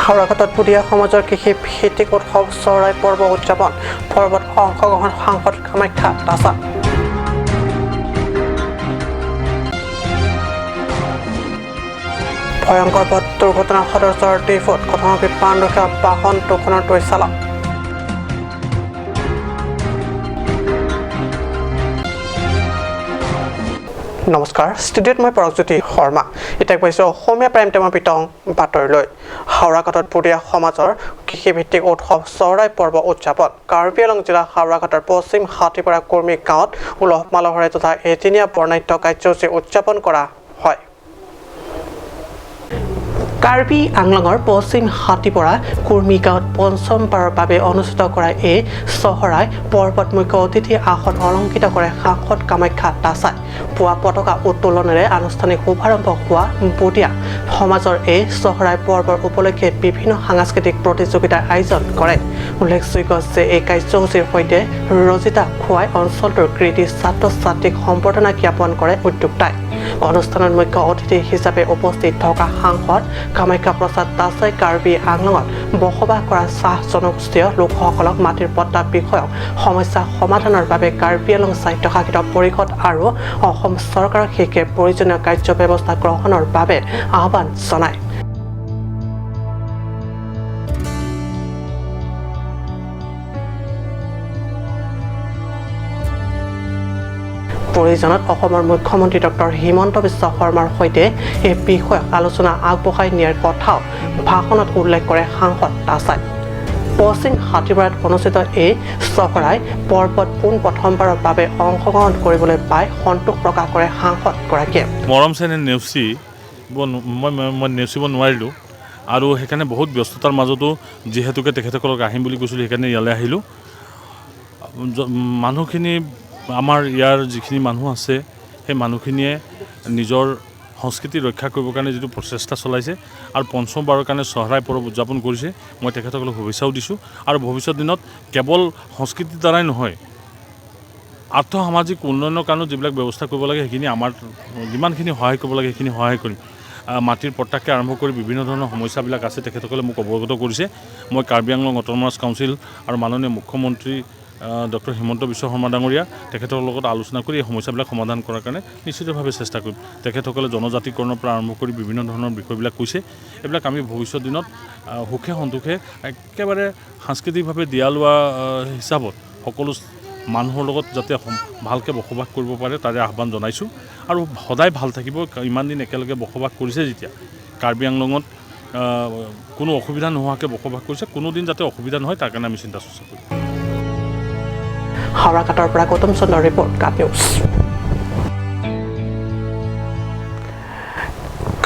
হাওড়াঘাটত বুদিয়া সমাজৰ কৃষি ভিত্তিক উৎসৱ চৰাই পৰ্ব উদযাপন পৰ্বত অংশগ্ৰহণ সাংসদ কামাখ্যা দাসা ভয়ংকৰ পথ দুৰ্ঘটনা সদস্যৰ টিফুট ঘটনাকে প্ৰাণ ৰক্ষা বাহন দুখনৰ দুই চালক নমস্কাৰ ষ্টুডিঅ'ত মই পৰকজ্যোতি শৰ্মা এতিয়া কৈছোঁ অসমীয়া প্ৰাইম টাইমৰ বিতং বাতৰিলৈ হাওড়াঘাটত বুদিয়া সমাজৰ কৃষিভিত্তিক উৎসৱ চৰাই পৰ্ব উদযাপন কাৰ্বি আংলং জিলা হাওড়াঘাটৰ পশ্চিম হাতীপাৰা কৰ্মী গাঁৱত উলহ মালহেৰে তথা এদিনীয়া বৰ্ণাঢ্য কাৰ্যসূচী উদযাপন কৰা হয় কাৰ্বি আংলঙৰ পশ্চিম হাতীপাৰা কুৰ্মী গাঁৱত পঞ্চমবাৰৰ বাবে অনুষ্ঠিত কৰা এই চহৰাই পৰ্বত মুখ্য অতিথি আসন অলংকৃত কৰে সাংসদ কামাখ্যা দাসাই পুৱা পতাকা উত্তোলনেৰে আনুষ্ঠানিক শুভাৰম্ভ হোৱা বুদিয়া সমাজৰ এই চহৰাই পৰ্বৰ উপলক্ষে বিভিন্ন সাংস্কৃতিক প্ৰতিযোগিতাৰ আয়োজন কৰে উল্লেখযোগ্য যে এই কাৰ্যসূচীৰ সৈতে ৰজিতা খোৱাই অঞ্চলটোৰ কৃতি ছাত্ৰ ছাত্ৰীক সম্বৰ্ধনা জ্ঞাপন কৰে উদ্যোক্তাই অনুষ্ঠানত মুখ্য অতিথি হিচাপে উপস্থিত থকা সাংসদ কামাখ্যা প্ৰসাদ দাসে কাৰ্বি আংলঙত বসবাস কৰা চাহ জনগোষ্ঠীয় লোকসকলক মাটিৰ পট্টা বিষয়ক সমস্যা সমাধানৰ বাবে কাৰ্বি আংলং স্বায়ত্তশাসিত পৰিষদ আৰু অসম চৰকাৰক শীঘ্ৰে প্ৰয়োজনীয় কাৰ্য ব্যৱস্থা গ্ৰহণৰ বাবে আহ্বান জনায় প্ৰয়োজনত অসমৰ মুখ্যমন্ত্ৰী ডক্টৰ হিমন্ত বিশ্ব শৰ্মাৰ সৈতে এই বিষয়ক আলোচনা আগবঢ়াই নিয়াৰ কথাও ভাষণত উল্লেখ কৰে সাংসদ দাসাই পশ্চিম হাতীপাৰাত অনুষ্ঠিত এই চহৰাই পৰ্বত পোনপ্ৰথমবাৰৰ বাবে অংশগ্ৰহণ কৰিবলৈ পাই সন্তোষ প্ৰকাশ কৰে সাংসদগৰাকীয়ে মৰম চেনে মই নেওচিব নোৱাৰিলোঁ আৰু সেইকাৰণে বহুত ব্যস্ততাৰ মাজতো যিহেতুকে তেখেতসকলক আহিম বুলি কৈছিলোঁ সেইকাৰণে ইয়ালৈ আহিলোঁ মানুহখিনি আমাৰ ইয়াৰ যিখিনি মানুহ আছে সেই মানুহখিনিয়ে নিজৰ সংস্কৃতি ৰক্ষা কৰিবৰ কাৰণে যিটো প্ৰচেষ্টা চলাইছে আৰু পঞ্চমবাৰৰ কাৰণে চহৰাই পৰ্ব উদযাপন কৰিছে মই তেখেতসকলক শুভেচ্ছাও দিছোঁ আৰু ভৱিষ্যত দিনত কেৱল সংস্কৃতিৰ দ্বাৰাই নহয় আৰ্থ সামাজিক উন্নয়নৰ কাৰণেও যিবিলাক ব্যৱস্থা কৰিব লাগে সেইখিনি আমাৰ যিমানখিনি সহায় কৰিব লাগে সেইখিনি সহায় কৰিম মাটিৰ পট্টাকে আৰম্ভ কৰি বিভিন্ন ধৰণৰ সমস্যাবিলাক আছে তেখেতসকলে মোক অৱগত কৰিছে মই কাৰ্বি আংলং অট'নমাছ কাউন্সিল আৰু মাননীয় মুখ্যমন্ত্ৰী ডক্টৰ হিমন্ত বিশ্ব শৰ্মা ডাঙৰীয়া তেখেতৰ লগত আলোচনা কৰি এই সমস্যাবিলাক সমাধান কৰাৰ কাৰণে নিশ্চিতভাৱে চেষ্টা কৰিম তেখেতসকলে জনজাতিকৰণৰ পৰা আৰম্ভ কৰি বিভিন্ন ধৰণৰ বিষয়বিলাক কৈছে এইবিলাক আমি ভৱিষ্যত দিনত সুখে সন্তোষে একেবাৰে সাংস্কৃতিকভাৱে দিয়া লোৱা হিচাপত সকলো মানুহৰ লগত যাতে ভালকৈ বসবাস কৰিব পাৰে তাৰে আহ্বান জনাইছোঁ আৰু সদায় ভাল থাকিব ইমান দিন একেলগে বসবাস কৰিছে যেতিয়া কাৰ্বি আংলঙত কোনো অসুবিধা নোহোৱাকৈ বসবাস কৰিছে কোনোদিন যাতে অসুবিধা নহয় তাৰ কাৰণে আমি চিন্তা চৰ্চা কৰিম হাওড়াঘাটৰ পৰা গৌতম চন্দ্ৰৰ ৰিপৰ্ট কাট নিউজ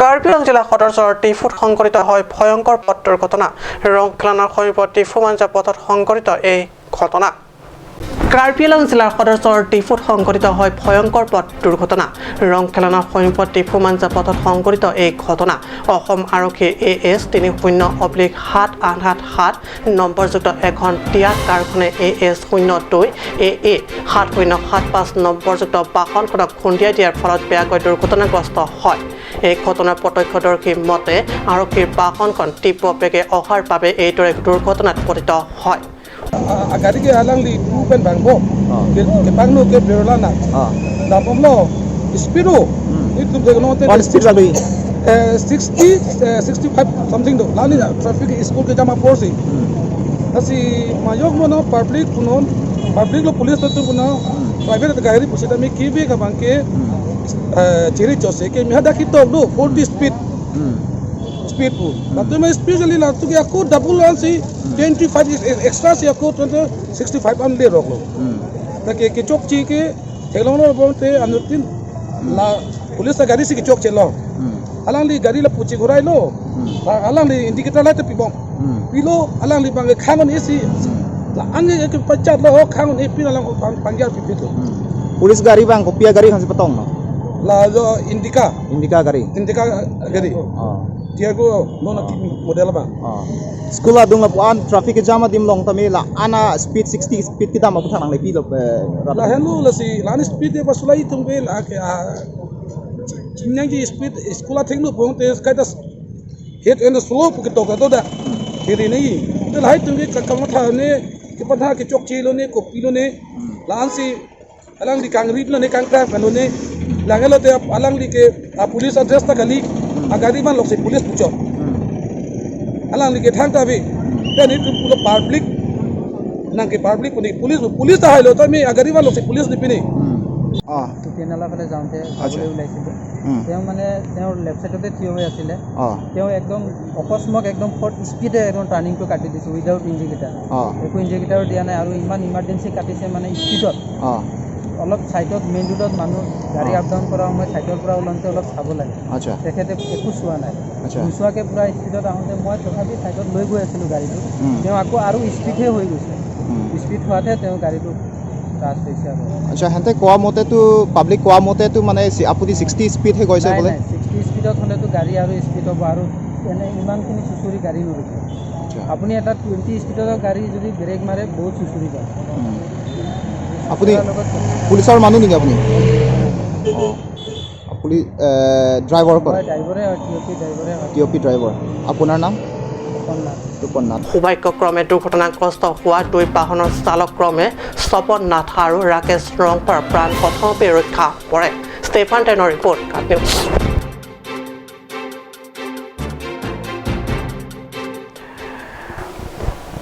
কাৰ্বি আংলং জিলা সদৰৰ টিফুত সংঘটিত হয় ভয়ংকৰ পথ দুৰ্ঘটনা ৰংখলানৰ সমীপত টিফু মাঞ্জা পথত সংঘটিত এই ঘটনা কাৰ্বি আংলং জিলাৰ সদৰৰ টিফুত সংঘটিত হয় ভয়ংকৰ পথ দুৰ্ঘটনা ৰংখলানৰ সমীপত টিফু মাঞ্জা পথত সংঘটিত এই ঘটনা অসম আৰক্ষীৰ AS 30-787 নম্বৰযুক্ত এখন টিয়া কাৰখনে AS 02 AA 7075 নম্বৰযুক্ত বাহনখনক খুন্দিয়াই দিয়াৰ ফলত বেয়াকৈ দুৰ্ঘটনাগ্ৰস্ত হয় এই ঘটনাৰ প্ৰত্যক্ষদৰ্শীৰ মতে আৰক্ষীৰ বাহনখন তীব্ৰ বেগে অহাৰ বাবে এইদৰে দুৰ্ঘটনাত পতিত হয় Agadi ke alang di pen bangbo ke pangno ke berolana da pomlo speedo itu begno te speed lalu 65 something do lali traffic school ke jama porsi asi mayok mono public lo police tu puno private gari pusita me kibe ka bangke ciri chose ke mihada kitok do 40 speed pu tapi me speed jali la tu ke aku double ansi 25 extra sih aku 65 an le rok lo tak ke chok chi ke thelong lo bonte anutin la police gari si ke chok chelo alang li gari la puchi gurai lo alang li indicator la te pibom pilo alang li bang khangon esi la ane ke pachat lo khangon e pin alang pangyar pipit lo police gari bang kopia gari kan sepotong no la jo indika gari dia go nona model bang school adung la puan traffic jam dim long tamela ana speed 60 speed kita ma puthang le pi lo la hello la si la speed de pasulai tung be la ke jinang ji speed school thing no pong te kai da hit and the slope ke to ka to da kiri nei to lai tu ke ka ma tha ne ke pa tha ke chok chi lo ne ko pi lo ne lan si alang di kang rit lo ne kang tra fa lo ne lang lo te alang di ke a police address ta kali agari ban lok se police pucho alang di ke thang ta bi te ni tu pulo public nang ke public ko ni police ta hailo ta mi agari ban lok se police ni pini টুটিয়ানালা ফালে যাওঁতে যাবলৈ ওলাইছিলোঁ তেওঁ মানে তেওঁৰ left ছাইডতে থিয় হৈ আছিলে তেওঁ একদম অকস্মাত একদম ফৰ্ট স্পীডে একদম টাৰ্ণিংটো কাটি দিছোঁ উইদাউট ইঞ্জিকেটাৰ একো ইঞ্জিকেটাৰো দিয়া নাই আৰু ইমান ইমাৰ্জেঞ্চি কাটিছে মানে স্পীডত অলপ ছাইডত মেইন ৰোডত মানুহ গাড়ী আপ ডাউন কৰা সময়ত ছাইডৰ পৰা ওলাওঁতে অলপ চাব লাগে তেখেতে একো চোৱা নাই নোচোৱাকৈ পূৰা স্পীডত আহোঁতে মই তথাপি ছাইডত লৈ গৈ আছিলোঁ গাড়ীটো তেওঁ আকৌ আৰু স্পীডহে হৈ গৈছে স্পীড হোৱাতহে তেওঁ গাড়ীটো আচ্ছা হেঁতে কোৱা মতেতো পাব্লিক কোৱা মতেতো মানে আপুনি 60 স্পীডহে গৈছে বোলে 60 স্পীডত হ'লেতো গাড়ী আৰু স্পীড হ'ব আৰু এনে ইমানখিনি চুচুৰি গাড়ী নৰখে আপুনি এটা 20 স্পীডৰ গাড়ী যদি ব্ৰেক মাৰে বহুত চুচুৰি যায় আপুনি পুলিচৰ মানুহ নেকি আপুনি আপুনি ড্ৰাইভাৰ কৰে ড্ৰাইভাৰে টিঅপি ড্ৰাইভাৰ আপোনাৰ নাম সৌভাগ্যক্ৰমে দুৰ্ঘটনাগ্ৰস্ত হোৱা দুই বাহনৰ চালক ক্ৰমে স্বপন নাথ আৰু ৰাকেশ ৰংপাৰ প্ৰাণ প্ৰথমে ৰক্ষা পৰে ষ্টেফান টেনৰ ৰিপৰ্ট কাট নিউজ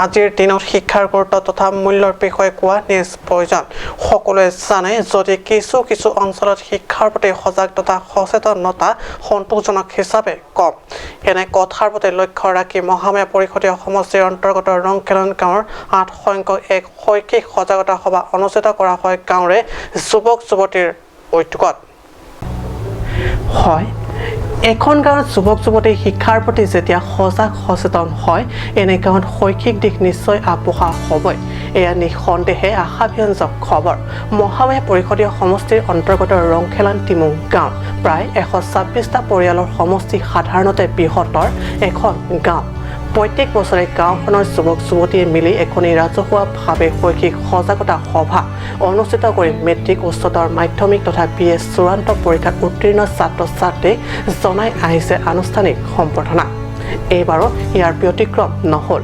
আজিৰ দিনত শিক্ষাৰ গুৰুত্ব তথা মূল্যৰ বিষয়ে কোৱা নিজ প্ৰয়োজন সকলোৱে জানে যদি কিছু কিছু অঞ্চলত শিক্ষাৰ প্ৰতি সজাগ তথা সচেতনতা সন্তোষজনক হিচাপে কম এনে কথাৰ প্ৰতি লক্ষ্য ৰাখি মহামায়া পৰিষদীয় সমষ্টিৰ অন্তৰ্গত ৰংখেলন গাঁৱৰ 8 সংখ্যক এক শৈক্ষিক সজাগতা সভা অনুষ্ঠিত কৰা হয় গাঁৱৰে যুৱক যুৱতীৰ উদ্যোগত হয় এখন গাঁৱৰ যুৱক যুৱতী শিক্ষাৰ প্ৰতি যেতিয়া সজাগ সচেতন হয় এনে গাঁৱত শৈক্ষিক দিশ নিশ্চয় আগবঢ়া হ'বই এয়া নিঃসন্দেহে আশাব্যঞ্জক খবৰ মহামায়া পৰিষদীয় সমষ্টিৰ অন্তৰ্গত ৰংখেলান টিমুং গাঁও প্ৰায় 126টা পৰিয়ালৰ সমষ্টি সাধাৰণতে বৃহত্তৰ এখন গাঁও প্ৰত্যেক বছৰে গাঁওখনৰ যুৱক যুৱতীয়ে মিলি এখনি ৰাজহুৱাভাৱে শৈক্ষিক সজাগতা সভা অনুষ্ঠিত কৰি মেট্ৰিক উচ্চতৰ মাধ্যমিক তথা BS চূড়ান্ত পৰীক্ষাত উত্তীৰ্ণ ছাত্ৰ ছাত্ৰীক জনাই আহিছে আনুষ্ঠানিক সম্বৰ্ধনা এইবাৰো ইয়াৰ ব্যতিক্ৰম নহ'ল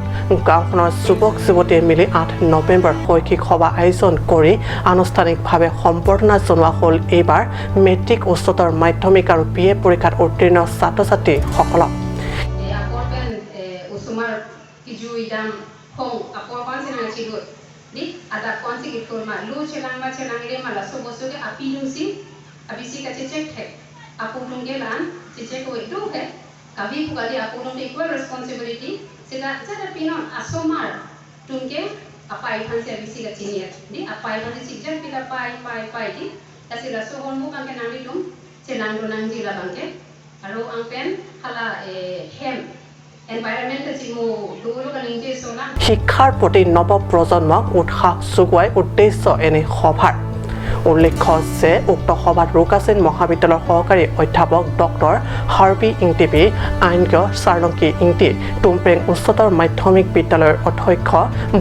গাঁওখনৰ যুৱক যুৱতীয়ে মিলি 8 নৱেম্বৰ শৈক্ষিক সভা আয়োজন কৰি আনুষ্ঠানিকভাৱে সম্বৰ্ধনা জনোৱা হ'ল এইবাৰ মেট্ৰিক উচ্চতৰ মাধ্যমিক আৰু BA পৰীক্ষাত উত্তীৰ্ণ ছাত্ৰ ছাত্ৰীসকলক idam hong apor kon sinang chigut di ada kon si gitul ma lu chelang ire mala so bosu ke api lu si abisi ka chechek the apu lung ge lan chechek ko itu he kabi ku kali apu lung equal responsibility sila jada pinon asomar tungke apai han si abisi ka chiniat di apai han si chechek pila pai di tasila so hon mu kan ke nami tum chelang do nang jila bangke aro ang pen hala hem শিক্ষাৰ প্ৰতি নৱ প্ৰজন্মক উৎসাহ যোগোৱাই উদ্দেশ্য এনে সভাৰ উল্লেখ্য যে উক্ত সভাত ৰোকাচিন মহাবিদ্যালয়ৰ সহকাৰী অধ্যাপক ডক্টৰ হাৰ্বি ইংটিপি আইনজ্ঞ চাৰলংকি ইংটি টুমপেং উচ্চতৰ মাধ্যমিক বিদ্যালয়ৰ অধ্যক্ষ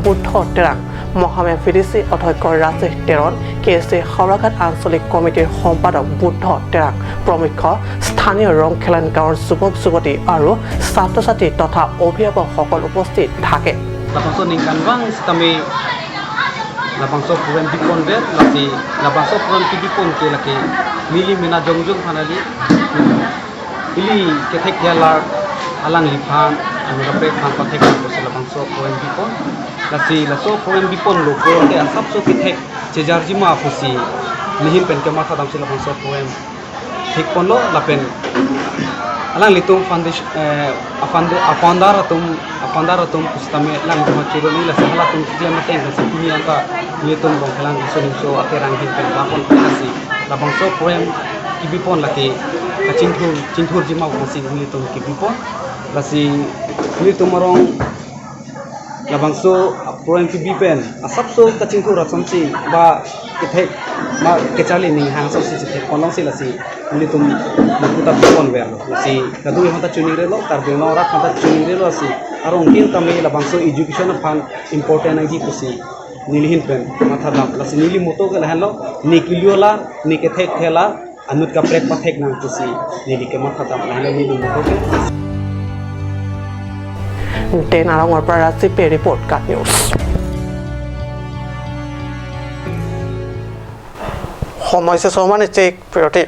বুদ্ধ টেৰাং মহামায়া VDC অধ্যক্ষ ৰাজেশ টেৰণ KSC হাওৰাঘাট আঞ্চলিক কমিটিৰ সম্পাদক বুদ্ধ টেৰাং প্ৰমুখ স্থানীয় ৰংখেলান গাঁৱৰ যুৱক যুৱতী আৰু ছাত্ৰ ছাত্ৰী তথা অভিভাৱকসকল উপস্থিত থাকে Labangso program dipon ber lagi labangso program dipon ke lagi mili mina jongjong panali ili ketek jalar alang lipan anu rape kan patek ko labangso program dipon lasi laso program dipon lo ko ke asap so ketek cejarjima apusi lihin pen ke mata dam labangso program dipon lo lapen alang litum foundation apandaratum kustame lang macuro ni lasa halatum kilamateng kasi ini angka litum bongkelang iso aterang hinten lapon kasi labangso program kibipon laki cinthur jima kasi litum kibipon lasi litum marong labangso program kibipen asapso kacinthur asomsi ba kithek ma kecali ning hang so si kolong si lasi litum puta bipon ver lasi kadu hanta chuni relo tarbe nora hanta chuni relo si arong kin kami labangso education fan important agi kusi nilihin pen matha dam lasi nili moto ke lahalo nikiliola nikethek thela anut ka prek pathek nang kusi nili ke matha dam lahalo nili moto ke ডেন আৰঙৰ পৰা Rajiv pay report কাট news সময় শেষ হওয়া মানে check বিরতি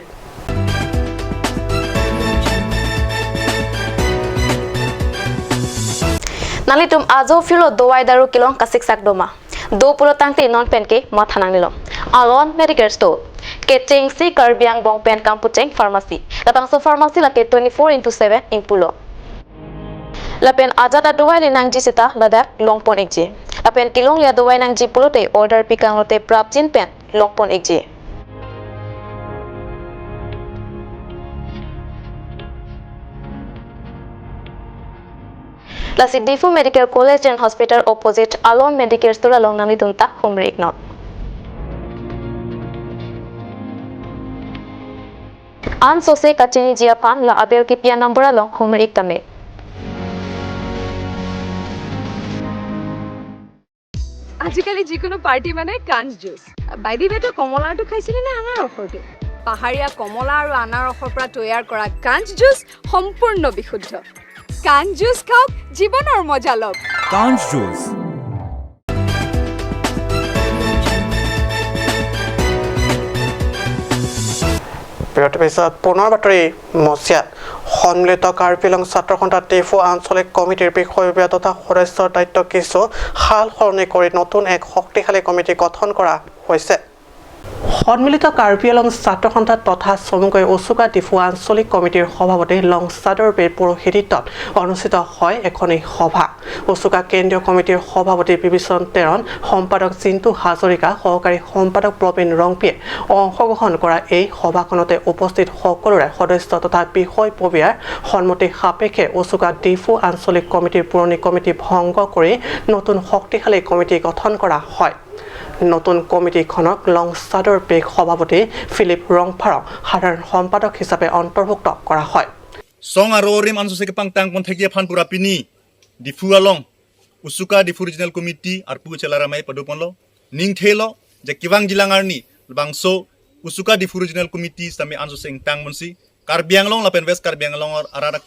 Nalitum azo filo dowai daru kilong kasik sak doma. Do pulo tangti non pen ke mathanang nilom. Alon medical store. Ketching si karbiang bong pen kampucheng pharmacy. Lapang so pharmacy la ke 24/7 in pulo. Lapen ajata dowai le nang jisita ladak longpon ekje. Lapen kilong lia dowai nang ji pulo te order pikang lote prapjin pen longpon ekje. Lasi Difu Medical College and Hospital opposite Alon Medicare Store along Nali Dunta Humrik Not. An Sose Kachini Jiapan la Abel Kipia number along Humrik Tame. আজিকালি যিকোনো party মানে কাঞ্জ juice বাইদি বেটো কমলাটো খাইছিলে নে আনাৰ ৰসটো পাহাৰীয়া কমলা আৰু আনাৰ ৰসৰ পৰা তৈয়াৰ কৰা কাঞ্জ জুচ সম্পূৰ্ণ বিশুদ্ধ কাঞ্জ জুচ খাওক জীৱনৰ মজা লওক কাঞ্জ জুচ বিৰতি পিছত পুনৰ বাতৰি মচিয়াত সন্মিলিত কাৰ্বিলং ছাত্ৰ সন্থা টিফু আঞ্চলিক কমিটিৰ বিষয়ববীয়া তথা সদস্যৰ দায়িত্ব কিছু সাল সলনি কৰি নতুন এক শক্তিশালী কমিটি গঠন কৰা হৈছে সন্মিলিত কাৰ্বি আংলং ছাত্ৰ সন্থা তথা চমুকৈ ওচুকা টিফু আঞ্চলিক কমিটিৰ সভাপতি লংচাদৰ বেৰ পুৰোহিতত অনুষ্ঠিত হয় এখনি সভা ওচুকা কেন্দ্ৰীয় কমিটিৰ সভাপতি বিবিচন তেৰণ সম্পাদক চিন্তু হাজৰিকা সহকাৰী সম্পাদক প্ৰবীণ ৰংপিয়ে অংশগ্ৰহণ কৰা এই সভাখনতে উপস্থিত সকলোৰে সদস্য তথা বিষয়ববীয়াৰ সন্মতি সাপেক্ষে ওচুকা টিফু আঞ্চলিক কমিটিৰ পুৰণি কমিটি ভংগ কৰি নতুন শক্তিশালী কমিটি গঠন কৰা হয় নতুন কমিটিখনক লংচাদৰ বেগ সভাপতি ফিলিপ ৰংফাৰক সাধাৰণ সম্পাদক হিচাপে অন্তৰ্ভুক্ত কৰা হয় সং আৰু ৰিম আনসে কে পাংটাং পন্থেকিয়া ফান পুৰা পিনি ডিফু আলং উসুকা ডিফু ৰিজনেল কমিটি আৰ পু চেলাৰামাই পদপনলো নিংথেলো যে কিবাং জিলাঙাৰনি বাংসো উসুকা ডিফু ৰিজনেল কমিটি সামি আনসে টাং মনসি কাৰ্বি আংলং লাপেন ওয়েস্ট কাৰ্বি আংলং আৰাৰা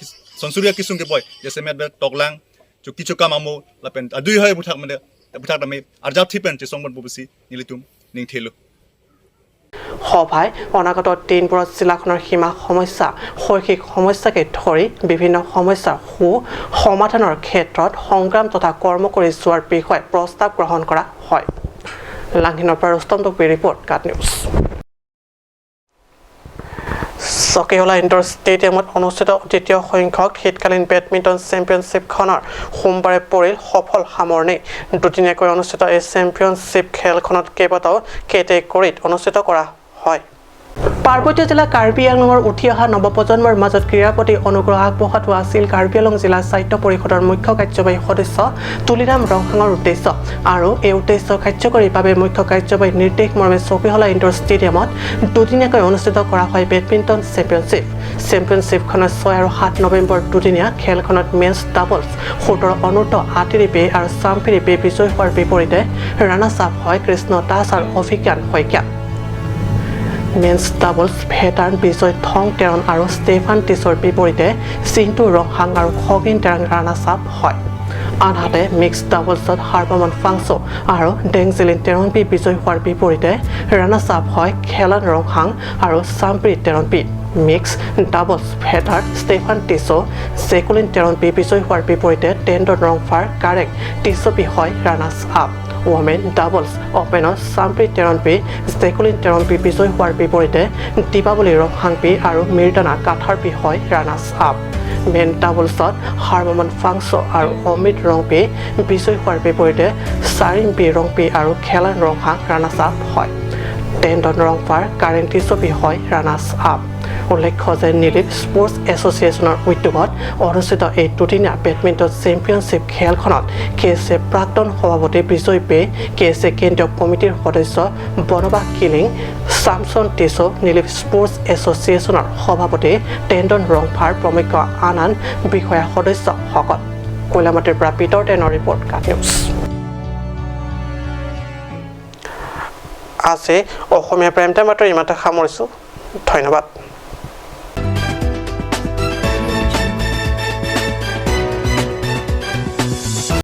সংসুরিয়া কিসুংকে বয় জেসে মেদবে টকলাং চুকিচুকা মামু লাপেন দুই হয় বুথাক মানে বুথাক আমি আরজাব থিপেন যে সংবন বুবসি নিলিতুম নিংথেলো সভায় অনাগত দিনবোৰত জিলাখনৰ সীমা সমস্যা শৈক্ষিক সমস্যাকে ধৰি বিভিন্ন সমস্যাৰ সমাধানৰ ক্ষেত্ৰত সংগ্ৰাম তথা কৰ্ম কৰি যোৱাৰ বিষয়ে প্ৰস্তাৱ গ্ৰহণ কৰা হয় লাংহিনৰ পৰা ৰুস্তম টকবি ৰিপৰ্ট কাট নিউজ চকিহলা ইনডোৰ ষ্টেডিয়ামত অনুষ্ঠিত দ্বিতীয় সংখ্যক শীতকালীন বেডমিণ্টন চেম্পিয়নশ্বিপখনৰ সোমবাৰে পৰিল সফল সামৰণি দুদিনীয়াকৈ অনুষ্ঠিত এই চেম্পিয়নশ্বিপ খেলখনত কেইবাটাও কেটেগৰীত অনুষ্ঠিত কৰা হয় পাৰ্বত্য জিলা কাৰ্বি আংলঙৰ উঠি অহা নৱপ্ৰজন্মৰ মাজত ক্ৰীড়াৰ প্ৰতি অনুগ্ৰহ আগবঢ়োৱাটো আছিল কাৰ্বি আংলং জিলা সাহিত্য পৰিষদৰ মুখ্য কাৰ্যবাহী সদস্য তুলিৰাম ৰংহাঙৰ উদ্দেশ্য আৰু এই উদ্দেশ্য কাৰ্যকৰীৰ বাবে মুখ্য কাৰ্যবাহী নিৰ্দেশ মৰ্মে চকিহলা ইনডোৰ ষ্টেডিয়ামত দুদিনীয়াকৈ অনুষ্ঠিত কৰা হয় বেডমিণ্টন চেম্পিয়নশ্বিপখনৰ 6 আৰু 7 নৱেম্বৰ দুদিনীয়া খেলখনত মেন্স ডাবলছ 17 অনূৰ্ধ্ব 8 ৰিপে আৰু চাম্পি ৰিপে বিজয়ী হোৱাৰ বিপৰীতে ৰানাৰ্ছ আপ হয় কৃষ্ণ দাস আৰু অভিজ্ঞান শইকীয়া মেন্স ডাবলছ ভেটাৰ্ণ বিজয় থং তেৰণ আৰু ষ্টেফান টিছৰ বিপৰীতে চিন্তু ৰংহাং আৰু খগিন তেৰাং ৰানাৰ্ছ আপ হয় আনহাতে মিক্স ডাবলছত হাৰ্বমন ফাংচো আৰু ডেংজিলিন তেৰনপি বিজয়ী হোৱাৰ বিপৰীতে ৰানাৰ্ছ আপ হয় খেলন ৰংহাং আৰু চাম্প্ৰি তেৰনপি মিক্স ডাবলছ ভেটাৰ ষ্টেফান টিছো জেকুলিন তেৰনপি বিজয়ী হোৱাৰ বিপৰীতে টেণ্ডন ৰংফাৰ কাৰেক টিছপি হয় ৰানাৰ্ছ আপ ওমেন ডাবলছ অপেনত চাম্প্ৰি তেৰনপি জেকুলিন তেৰনপি বিজয়ী হোৱাৰ বিপৰীতে দীপাৱলী ৰংহাংপি আৰু মিৰ্দানা কাঠাৰপি হয় ৰানাৰ্ছ আপ মেন ডাবলছত হাৰ্বমন ফাংচো আৰু অমিত ৰংপি বিজয়ী হোৱাৰ বিপৰীতে চাৰিম বি ৰংপি আৰু খেলান ৰংহাং ৰানাৰ্ছ আপ হয় টেণ্ডন ৰংফাৰ কাৰেং টিছপি হয় ৰানাৰ্ছ আপ উল্লেখ্য যে নীলিপ স্পৰ্টছ এছ'চিয়েশ্যনৰ উদ্যোগত অনুষ্ঠিত এই দুদিনীয়া বেডমিণ্টন চেম্পিয়নশ্বিপ খেলখনত KSA প্ৰাক্তন সভাপতি বিজয় পে KSA কেন্দ্ৰীয় কমিটিৰ সদস্য বনবাস কিলিং চামছন টিছো নীলিপ স্পৰ্টছ এছ'চিয়েশ্যনৰ সভাপতি টেণ্ডন ৰংফাৰ প্ৰমুখ আন আন বিষয়া সদস্যসকল কৈলামাটিৰ পৰা পিটৰ টেনৰ ৰিপৰ্ট কাট নিউজ আজি অসমীয়া প্ৰাইম টাইম বাতৰি ইমানতে সামৰিছোঁ ধন্যবাদ